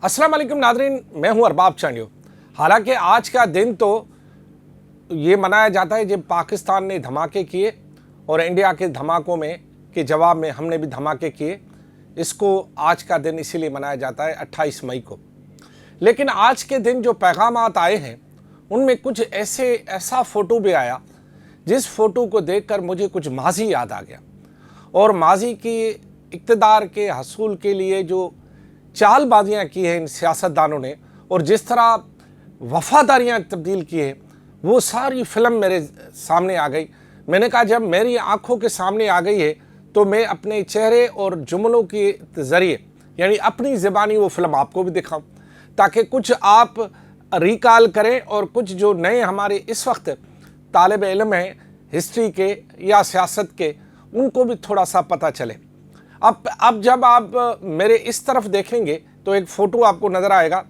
अस्सलाम वालेकुम नादरीन, मैं हूं अरबाब चांडियो। हालांकि आज का दिन तो ये मनाया जाता है जब पाकिस्तान ने धमाके किए और इंडिया के धमाकों में के जवाब में हमने भी धमाके किए। इसको आज का दिन इसीलिए मनाया जाता है 28 मई को। लेकिन आज के दिन जो पैगामात आए हैं उनमें कुछ ऐसा फ़ोटो भी आया जिस फ़ोटो को देखकर मुझे कुछ माजी याद आ गया और माजी की इक़्तिदार के हसूल के लिए जो चालबाजियाँ की हैं इन सियासतदानों ने और जिस तरह वफ़ादारियाँ तब्दील की हैं वो सारी फ़िल्म मेरे सामने आ गई। मैंने कहा जब मेरी आँखों के सामने आ गई है तो मैं अपने चेहरे और जुमलों के ज़रिए यानी अपनी ज़बानी वो फ़िल्म आपको भी दिखाऊं ताकि कुछ आप रिकॉल करें और कुछ जो नए हमारे इस वक्त तालिब इल्म हैं हिस्ट्री के या सियासत के उनको भी थोड़ा सा पता चले। अब जब आप मेरे इस तरफ देखेंगे तो एक फ़ोटो आपको नज़र आएगा,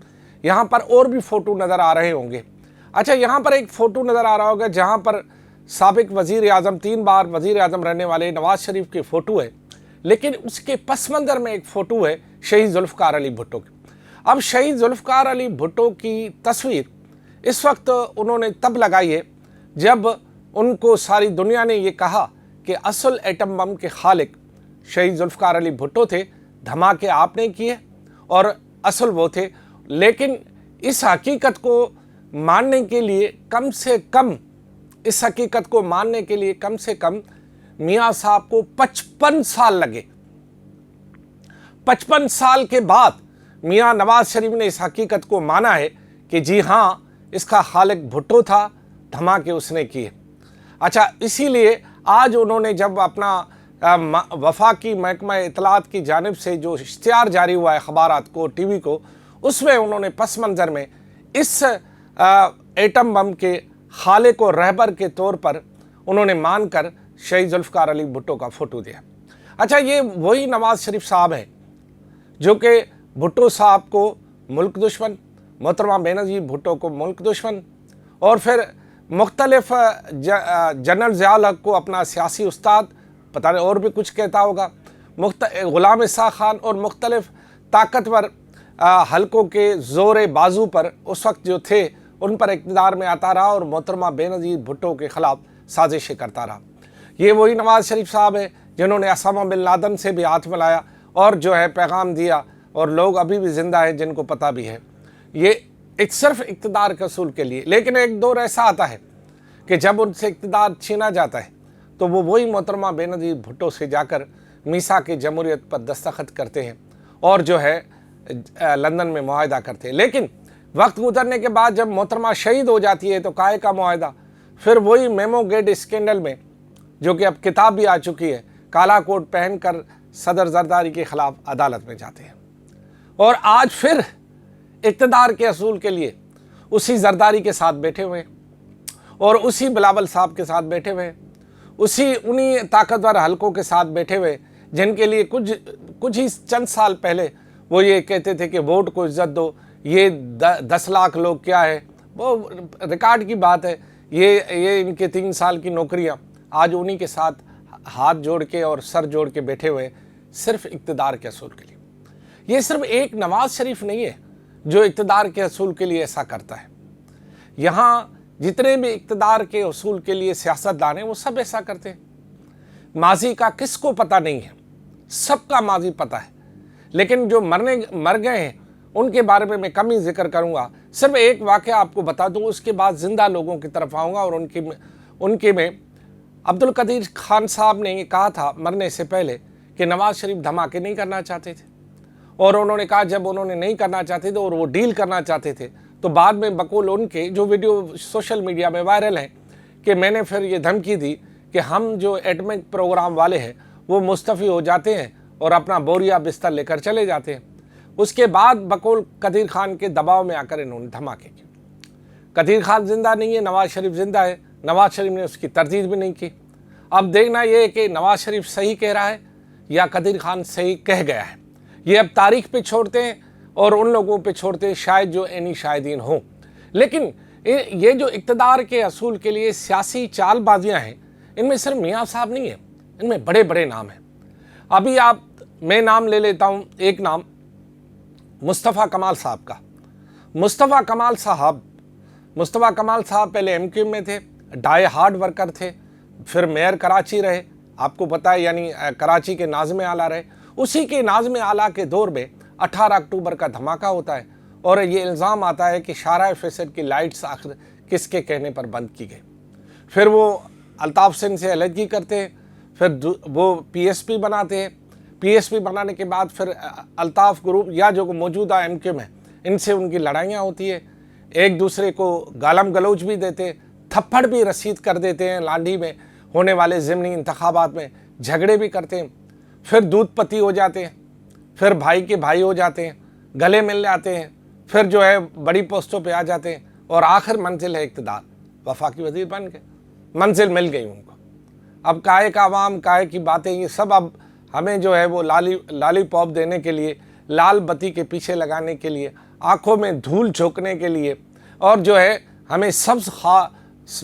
यहाँ पर और भी फ़ोटो नज़र आ रहे होंगे। अच्छा, यहाँ पर एक फ़ोटो नज़र आ रहा होगा जहाँ पर साबिक वज़ीर आज़म 3 बार वज़ीर आज़म रहने वाले नवाज़ शरीफ की फ़ोटो है, लेकिन उसके पस मंज़र में एक फ़ोटो है शहीद ज़ुल्फ़िकार अली भुट्टो की। अब शहीद ज़ुल्फ़िकार अली भुट्टो की तस्वीर इस वक्त उन्होंने तब लगाई है जब उनको सारी दुनिया ने ये कहा कि असल एटम बम के खालिक शहीद ज़ुल्फ़िकार अली भुट्टो थे, धमाके आपने किए और असल वो थे। लेकिन इस हकीकत को मानने के लिए कम से कम मियाँ साहब को 55 साल लगे। 55 साल के बाद मियाँ नवाज़ शरीफ ने इस हकीकत को माना है कि जी हाँ, इसका खालिक भुट्टो था, धमाके उसने किए। अच्छा, इसीलिए आज उन्होंने जब अपना वफाकी महकमा इत्तलात की जानिब से जो इश्तिहार जारी हुआ है अखबारात को, टीवी को, उसमें उन्होंने पस मंज़र में इस एटम बम के खालिक और रहबर के तौर पर उन्होंने मानकर शहीद ज़ुल्फ़िकार अली भुट्टो का फ़ोटो दिया। अच्छा, ये वही नवाज़ शरीफ साहब हैं जो कि भुट्टो साहब को मुल्क दुश्मन, मोहतरमा बेनज़ीर भुट्टो को मुल्क दुश्मन और फिर मुख्तलिफ जनरल ज़ियाउल हक़ को अपना सियासी उस्ताद, पता नहीं और भी कुछ कहता होगा, ग़ुलाम इस्हाक़ खान और मुख्तलिफ ताकतवर हलकों के ज़ोर बाजू पर उस वक्त जो थे उन पर इक़्तिदार में आता रहा और मोहतरमा बेनज़ीर भुट्टो के ख़िलाफ़ साजिशें करता रहा। ये वही नवाज़ शरीफ साहब है जिन्होंने उसामा बिन लादेन से भी हाथ मिलाया और जो है पैगाम दिया और लोग अभी भी ज़िंदा हैं जिनको पता भी है। ये एक सिर्फ इक़्तिदार के असूल के लिए। लेकिन एक दौर ऐसा आता है कि जब उनसे इक़्तिदार छीना जाता है तो वो वही मोहतरमा बेनज़ीर भुट्टो से जाकर मीसाक़ जमहूरियत पर दस्तखत करते हैं और जो है लंदन में मुआहदा करते हैं। लेकिन वक्त गुजरने के बाद जब मोहतरमा शहीद हो जाती है तो काहे का मुआहदा, फिर वही मेमो गेट स्कैंडल में जो कि अब किताब भी आ चुकी है, काला कोट पहनकर सदर जरदारी के ख़िलाफ़ अदालत में जाते हैं और आज फिर इक़्तिदार के असूल के लिए उसी जरदारी के साथ बैठे हुए और उसी बिलावल साहब के साथ बैठे हुए, उन्हीं ताकतवर हलकों के साथ बैठे हुए जिनके लिए कुछ ही चंद साल पहले वो ये कहते थे कि वोट को इज्जत दो, ये 10 लाख लोग क्या है, वो रिकॉर्ड की बात है। ये इनके 3 साल की नौकरियां आज उन्हीं के साथ हाथ जोड़ के और सर जोड़ के बैठे हुए सिर्फ इक़्तिदार के असूल के लिए। ये सिर्फ एक नवाज़ शरीफ नहीं है जो इक़्तिदार के असूल के लिए ऐसा करता है। यहाँ जितने भी इक़्तिदार के असूल के लिए सियासतदान हैं वो सब ऐसा करते हैं। माजी का किसको पता नहीं है, सबका माजी पता है, लेकिन जो मर गए हैं उनके बारे में मैं कम ही जिक्र करूँगा। सिर्फ एक वाक़या आपको बता दूँ, उसके बाद ज़िंदा लोगों की तरफ आऊँगा और उनके में अब्दुल कदीर खान साहब ने कहा था मरने से पहले कि नवाज़ शरीफ धमाके नहीं करना चाहते थे और उन्होंने कहा जब उन्होंने नहीं करना चाहते थे और वो डील करना चाहते थे तो बाद में बकौल उनके जो वीडियो सोशल मीडिया में वायरल हैं कि मैंने फिर ये धमकी दी कि हम जो एटमिक प्रोग्राम वाले हैं वो मुस्तफ़ी हो जाते हैं और अपना बोरिया बिस्तर लेकर चले जाते हैं। उसके बाद बकौल कदीर खान के दबाव में आकर इन्होंने धमाके किए। कदीर खान ज़िंदा नहीं है, नवाज़ शरीफ ज़िंदा है, नवाज़ शरीफ ने उसकी तरदीद भी नहीं की। अब देखना ये है कि नवाज़ शरीफ सही कह रहा है या कदीर खान सही कह गया है। ये अब तारीख पे छोड़ते हैं और उन लोगों पे छोड़ते हैं शायद जो एनी शायदीन हों। लेकिन ये जो इक़्तिदार के असूल के लिए सियासी चालबाजियाँ हैं, इनमें सिर्फ मियाँ साहब नहीं है, इनमें बड़े बड़े नाम हैं। अभी मैं नाम ले लेता हूँ, एक नाम मुस्तफ़ा कमाल साहब का। मुस्तफ़ा कमाल साहब पहले एमक्यू में थे, डाई हार्ड वर्कर थे, फिर मेयर कराची रहे, आपको पता है, यानी कराची के नाज़िम आला रहे। उसी के नाज़िम आला के दौर में 18 अक्टूबर का धमाका होता है और ये इल्ज़ाम आता है कि शाहराह फैसल की लाइट्स आखिर किसके कहने पर बंद की गई। फिर वो अल्ताफ़ सिंह से अलहदगी करते हैं, फिर वो पीएसपी बनाते हैं। पीएसपी बनाने के बाद फिर अल्ताफ़ ग्रुप या जो मौजूदा एमक्यू में, इनसे उनकी लड़ाइयाँ होती है, एक दूसरे को गालम गलौज भी देते, थप्पड़ भी रसीद कर देते हैं, लांडी में होने वाले ज़िमनी इंतखाबात में झगड़े भी करते हैं, फिर दूध पति हो जाते हैं, फिर भाई के भाई हो जाते हैं, गले मिल जाते हैं, फिर जो है बड़ी पोस्टों पे आ जाते हैं और आखिर मंजिल है इक़्तिदार। वफाकी वज़ीर बन गए, मंजिल मिल गई उनको। अब काहे का आवाम, काहे की बातें, ये सब अब हमें जो है वो लालीपॉप देने के लिए, लाल बत्ती के पीछे लगाने के लिए, आँखों में धूल झोंकने के लिए और जो है हमें सब्ज़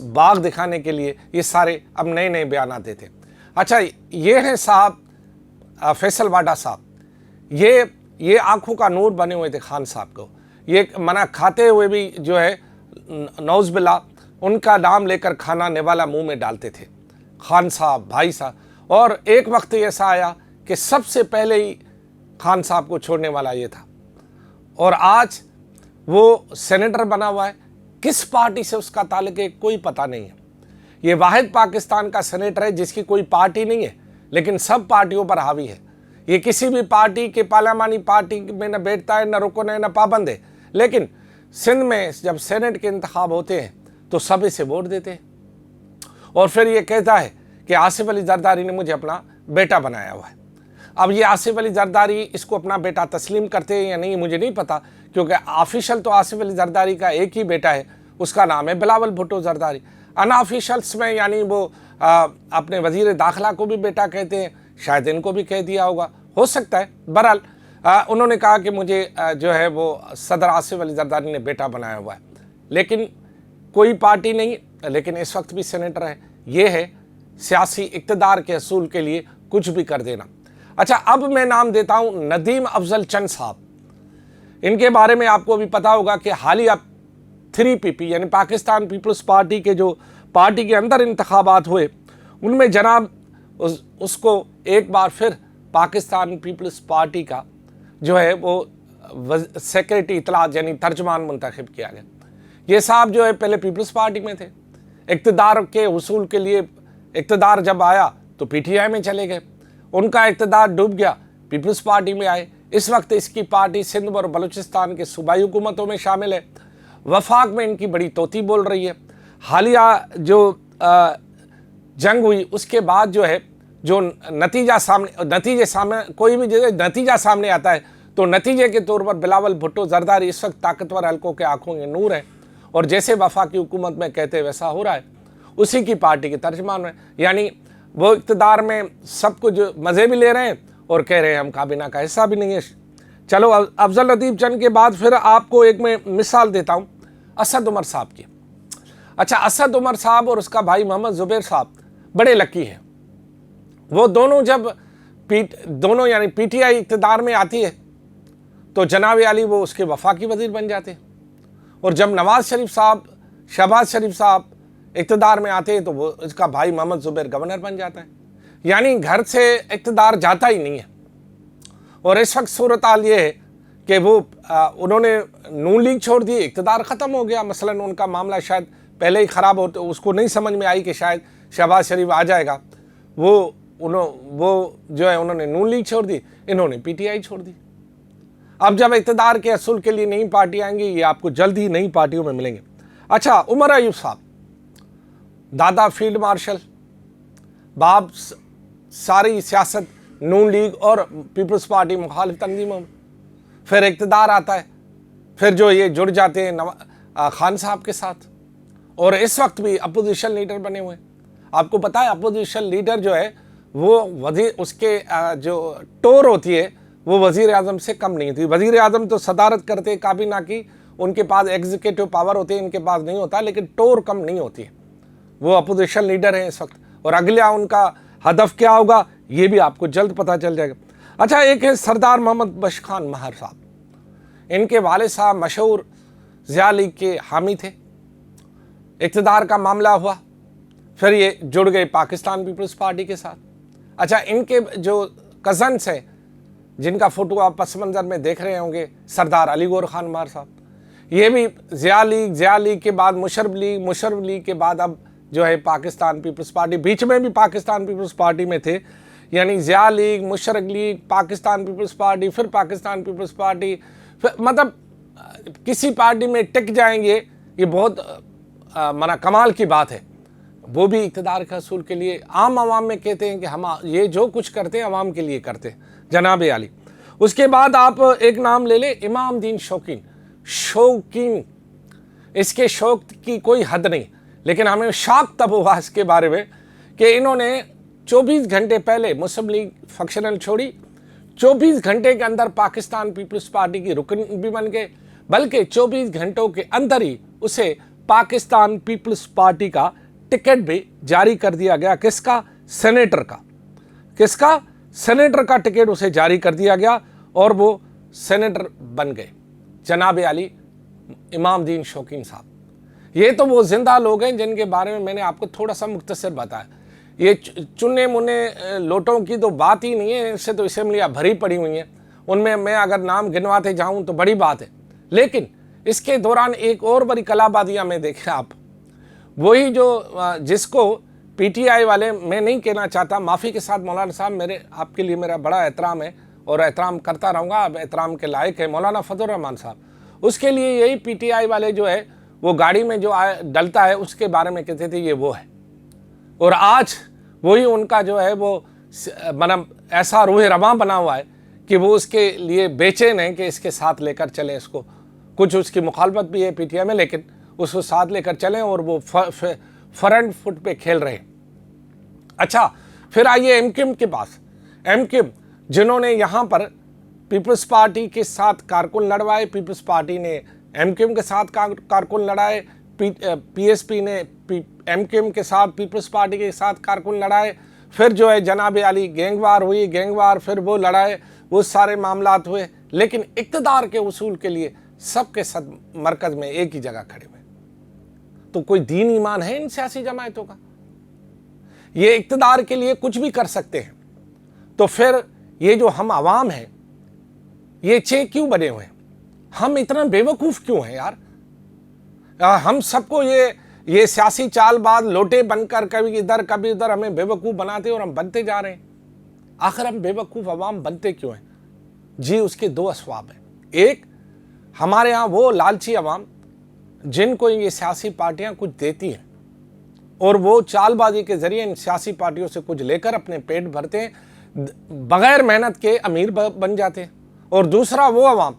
बाग दिखाने के लिए ये सारे अब नए नए बयान देते हैं। अच्छा, ये हैं साहब फैसल वाडा साहब, ये आँखों का नूर बने हुए थे खान साहब को। ये मना खाते हुए भी जो है नौज़ बिल्ला उनका नाम लेकर खाना निवाला मुंह में डालते थे, खान साहब, भाई साहब। और एक वक्त ऐसा आया कि सबसे पहले ही खान साहब को छोड़ने वाला ये था और आज वो सेनेटर बना हुआ है। किस पार्टी से उसका ताल्लुक है कोई पता नहीं है। ये वाहिद पाकिस्तान का सेनेटर है जिसकी कोई पार्टी नहीं है लेकिन सब पार्टियों पर हावी है। ये किसी भी पार्टी के पार्लियामानी पार्टी में न बैठता है, न रुकन है, न पाबंद है, लेकिन सिंध में जब सेनेट के इंतखाब होते हैं तो सब इसे वोट देते हैं और फिर ये कहता है कि आसिफ अली जरदारी ने मुझे अपना बेटा बनाया हुआ है। अब ये आसिफ अली जरदारी इसको अपना बेटा तस्लीम करते हैं या नहीं मुझे नहीं पता, क्योंकि ऑफिशियल तो आसिफ अली जरदारी का एक ही बेटा है, उसका नाम है बिलावल भुट्टो जरदारी। अनऑफिशियल्स में यानी वो अपने वज़ीर दाखिला को भी बेटा कहते हैं, शायद इनको भी कह दिया होगा, हो सकता है। बहरहाल उन्होंने कहा कि मुझे जो है वो सदर आसिफ अली जरदारी ने बेटा बनाया हुआ है, लेकिन कोई पार्टी नहीं, लेकिन इस वक्त भी सेनेटर है। ये है सियासी इक़्तिदार के असूल के लिए कुछ भी कर देना। अच्छा, अब मैं नाम देता हूँ नदीम अफजल चंद साहब। इनके बारे में आपको भी पता होगा कि हालिया 3PP यानी पाकिस्तान पीपल्स पार्टी के जो पार्टी के अंदर इंतखाबात हुए उनमें जनाब उसको एक बार फिर पाकिस्तान पीपल्स पार्टी का जो है वो सेक्रेटरी इतलात यानी तर्जमान मुंतखब किया गया। ये साहब जो है पहले पीपल्स पार्टी में थे, इक़्तिदार के उसूल के लिए इक़्तिदार जब आया तो PTI में चले गए, उनका इक़्तिदार डूब गया, पीपल्स पार्टी में आए। इस वक्त इसकी पार्टी सिंध और बलूचिस्तान के सूबाई हुकूमतों में शामिल है। वफाक में इनकी बड़ी तोती बोल रही है। हालिया जो जंग हुई उसके बाद जो है जो नतीजे सामने कोई भी नतीजा सामने आता है तो नतीजे के तौर पर बिलावल भुट्टो जरदारी इस वक्त ताकतवर हल्कों के आंखों में नूर है और जैसे वफाकी हुकूमत में कहते वैसा हो रहा है। उसी की पार्टी के तर्जमान है, यानी वो इक़्तिदार में सब कुछ मज़े भी ले रहे हैं और कह रहे हैं हम काबीना का हिस्सा भी नहीं है। चलो, अफजल लतीफ़ चंद के बाद फिर आपको एक मैं मिसाल देता हूँ असद उमर साहब की। अच्छा, असद उमर साहब और उसका भाई मोहम्मद ज़ुबैर साहब बड़े लकी हैं। वो दोनों जब दोनों यानी PTI इक़्तिदार में आती है तो जनाब अली वो उसके वफाकी वज़ीर बन जाते हैं और जब शहबाज शरीफ साहब इक़्तिदार में आते हैं तो वो इसका भाई मोहम्मद ज़ुबैर गवर्नर बन जाता है। यानी घर से इक़्तिदार जाता ही नहीं है। और इस वक्त सूरत हाल ये है कि वो उन्होंने नून लीग छोड़ दी, इक़्तिदार ख़त्म हो गया। मसलन उनका मामला शायद पहले ही ख़राब हो, तो उसको नहीं समझ में आई कि शायद शहबाज शरीफ आ जाएगा, वो जो है उन्होंने नून लीग छोड़ दी, इन्होंने PTI छोड़ दी। अब जब इक़्तिदार के असूल के लिए नई पार्टी आएंगी, ये आपको जल्द ही नई पार्टियों में मिलेंगे। अच्छा, उमर अयूब साहब, दादा फील्ड मार्शल, बाप सारी सियासत नून लीग और पीपल्स पार्टी मुखालिफ तंजीमों में, फिर इक़्तिदार आता है, फिर जो ये जुड़ जाते हैं खान साहब के साथ और इस वक्त भी अपोजिशन लीडर बने हुए हैं। आपको पता है अपोजिशन लीडर जो है वो वज़ीर उसके जो टोर होती है वो वज़ीर आज़म से कम नहीं थी। वज़ीर आज़म तो सदारत करते काबीना की, उनके पास एग्जीक्यूटिव पावर होती है, इनके पास नहीं होता, लेकिन टोर कम नहीं होती है। वो अपोजिशन लीडर हैं इस वक्त और अगला उनका हदफ क्या होगा ये भी आपको जल्द पता चल जाएगा। अच्छा, एक है सरदार मोहम्मद बख्श खान महर साहब। इनके वालिद साहब मशहूर ज़िया लीग के हामी थे, इक़्तिदार का मामला हुआ, फिर ये जुड़ गए पाकिस्तान पीपल्स पार्टी के साथ। अच्छा, इनके जो कज़न्स हैं जिनका फ़ोटो आप पस मंज़र में देख रहे होंगे, सरदार अली गौहर खान मार साहब, ये भी ज़िया लीग के बाद मुशर्रफ लीग के बाद अब जो है पाकिस्तान पीपल्स पार्टी, बीच में भी पाकिस्तान पीपल्स पार्टी में थे, यानी Zia league, Musharraf league, Pakistan Peoples Party, फिर पाकिस्तान पीपल्स पार्टी, फिर मतलब किसी पार्टी में टिक जाएंगे, ये बहुत मना कमाल की बात है। वो भी इक़्तिदार के हसूल के लिए आम आवाम में कहते हैं कि हम ये जो कुछ करते हैं आवाम के लिए करते हैं, जनाब आली। उसके बाद आप एक नाम ले लें, इमाम दीन शौकीन, इसके शौक की कोई हद नहीं, लेकिन हमें शौक तब हुआ इसके बारे में कि इन्होंने 24 घंटे पहले मुस्लिम लीग फंक्शनल छोड़ी, 24 घंटे के अंदर पाकिस्तान पीपल्स पार्टी की रुकन भी बन गए, बल्कि 24 घंटों के अंदर ही उसे पाकिस्तान पीपल्स पार्टी का टिकट भी जारी कर दिया गया। किसका? सेनेटर का। किसका? सेनेटर का टिकट उसे जारी कर दिया गया और वो सेनेटर बन गए, जनाब आली इमाम दीन शौकीन साहब। ये तो वो जिंदा लोग हैं जिनके बारे में मैंने आपको थोड़ा सा मुख्तसर बताया। ये चुने मुने लोटों की तो बात ही नहीं है, इससे तो असेंबलियाँ भरी पड़ी हुई हैं, उनमें मैं अगर नाम गिनवाते जाऊँ तो बड़ी बात है। लेकिन इसके दौरान एक और बड़ी कलाबादियाँ में देखें आप, वही जो जिसको पीटीआई वाले, मैं नहीं कहना चाहता, माफ़ी के साथ मौलाना साहब, मेरे आपके लिए मेरा बड़ा एहतराम है और एहतराम करता रहूँगा, आप एहतराम के लायक है, मौलाना फजल रहमान साहब। उसके लिए यही पीटीआई वाले जो है वो गाड़ी में जो डलता है उसके बारे में कहते थे ये वो है, और आज वही उनका जो है वो मतलब ऐसा रूह रवां बना हुआ है कि वो उसके लिए बेचैन है कि इसके साथ लेकर चलें इसको। कुछ उसकी मुखालफत भी है पीटीआई में, लेकिन उसको साथ लेकर चलें और वो फ्रंट फुट पे खेल रहे। अच्छा, फिर आइए एमक्यूएम के पास। एमक्यूएम जिन्होंने यहाँ पर पीपल्स पार्टी के साथ कारकुन लड़वाए, पीपल्स पार्टी ने एमक्यूएम के साथ कारकुन लड़ाए, पीएसपी ने एमक्यूएम के साथ पीपल्स पार्टी के साथ कारकुन लड़ाए, फिर जो है जनाब आली गैंगवार हुई, गैंगवार फिर वो लड़ाए, वो सारे मामलात हुए, लेकिन इक़्तिदार के उसूल के लिए सबके सब मरकज़ में एक ही जगह खड़े हुए। तो कोई दीन ईमान है इन सियासी जमायतों का? ये इक़्तिदार के लिए कुछ भी कर सकते हैं, तो फिर ये जो हम आवाम हैं ये क्यों बने हुए हैं? हम इतना बेवकूफ़ क्यों हैं यार? हम सबको ये सियासी चालबाज लोटे बनकर कभी इधर कभी उधर हमें बेवकूफ़ बनाते और हम बनते जा रहे हैं। आखिर हम बेवकूफ़ अवाम बनते क्यों हैं? जी, उसके दो असबाब हैं। एक, हमारे यहाँ वो लालची अवाम जिनको ये सियासी पार्टियाँ कुछ देती हैं और वो चालबाजी के ज़रिए इन सियासी पार्टियों से कुछ लेकर अपने पेट भरते हैं, बग़ैर मेहनत के अमीर बन जाते हैं। और दूसरा वो अवाम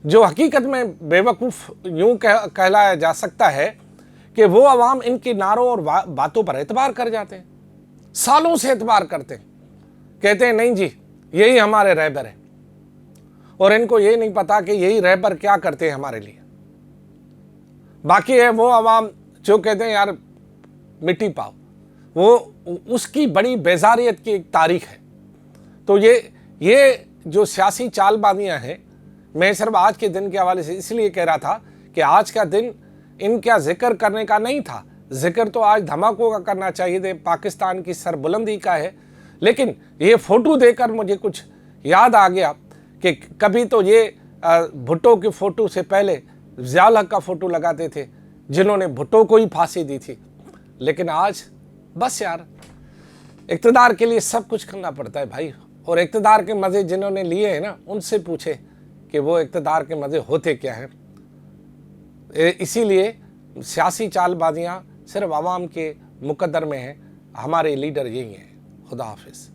जो हकीकत में बेवकूफ़ यूँ कहलाया जा सकता है कि वो अवाम इनके नारों और बातों पर एतबार कर जाते हैं, सालों से एतबार करते हैं, कहते हैं नहीं जी यही हमारे रहबर है, और इनको ये नहीं पता कि यही रहबर क्या करते हैं हमारे लिए। बाकी है वो अवाम जो कहते हैं यार मिट्टी पाओ, वो उसकी बड़ी बेजारियत की एक तारीख है। तो ये जो सियासी चालबाजियाँ हैं, मैं सिर्फ आज के दिन के हवाले से इसलिए कह रहा था कि आज का दिन इनका जिक्र करने का नहीं था, जिक्र तो आज धमाकों का करना चाहिए थे, पाकिस्तान की सरबुलंदी का है। लेकिन ये फ़ोटो देखकर मुझे कुछ याद आ गया कि कभी तो ये भुट्टो की फ़ोटो से पहले ज़िया हक का फ़ोटो लगाते थे जिन्होंने भुट्टो को ही फांसी दी थी, लेकिन आज बस यार इक़्तिदार के लिए सब कुछ करना पड़ता है भाई। और इक़्तिदार के मज़े जिन्होंने लिए हैं ना, उनसे पूछे कि वो इक़्तिदार के मज़े होते क्या हैं। इसीलिए सियासी चालबाजियाँ सिर्फ आवाम के मुकद्दर में हैं, हमारे लीडर यही हैं। खुदा हाफिज़।